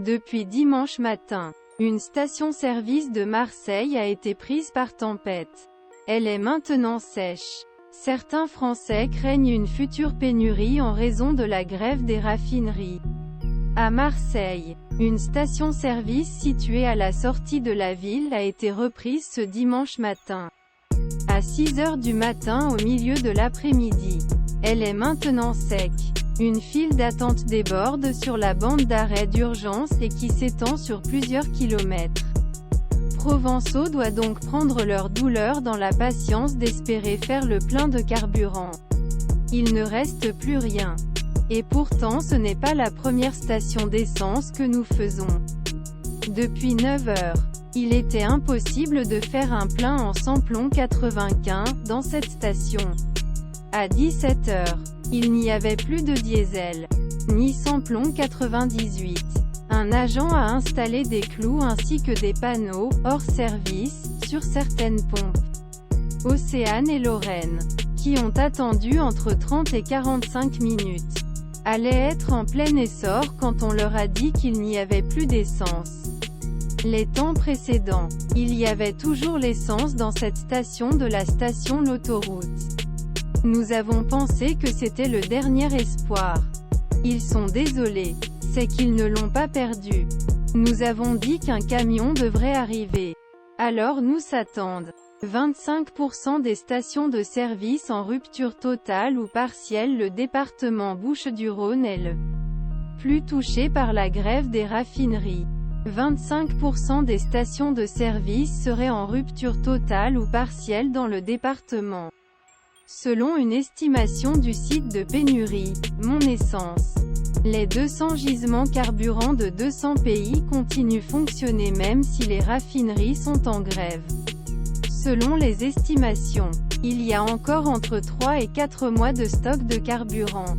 Depuis dimanche matin, une station-service de Marseille a été prise par tempête. Elle est maintenant sèche. Certains Français craignent une future pénurie en raison de la grève des raffineries. À Marseille, une station-service située à la sortie de la ville a été reprise ce dimanche matin. À 6 h du matin au milieu de l'après-midi. Elle est maintenant sec. Une file d'attente déborde sur la bande d'arrêt d'urgence et qui s'étend sur plusieurs kilomètres. Provençaux doit donc prendre leur douleur dans la patience d'espérer faire le plein de carburant. Il ne reste plus rien. Et pourtant ce n'est pas la première station d'essence que nous faisons. Depuis 9 h, il était impossible de faire un plein en samplon 95 dans cette station. À 17 h, il n'y avait plus de diesel, ni samplon 98. Un agent a installé des clous ainsi que des panneaux « hors service » sur certaines pompes. Océane et Lorraine, qui ont attendu entre 30 et 45 minutes, allaient être en plein essor quand on leur a dit qu'il n'y avait plus d'essence. Les temps précédents, il y avait toujours l'essence dans cette station de la station L'Autoroute. Nous avons pensé que c'était le dernier espoir. Ils sont désolés. C'est qu'ils ne l'ont pas perdu. Nous avons dit qu'un camion devrait arriver. Alors nous s'attendent. 25% des stations de service en rupture totale ou partielle. Le département Bouches-du-Rhône est le plus touché par la grève des raffineries. 25% des stations de service seraient en rupture totale ou partielle dans le département. Selon une estimation du site de pénurie, Mon Essence, les 200 gisements carburants de 200 pays continuent de fonctionner même si les raffineries sont en grève. Selon les estimations, il y a encore entre 3 et 4 mois de stock de carburant.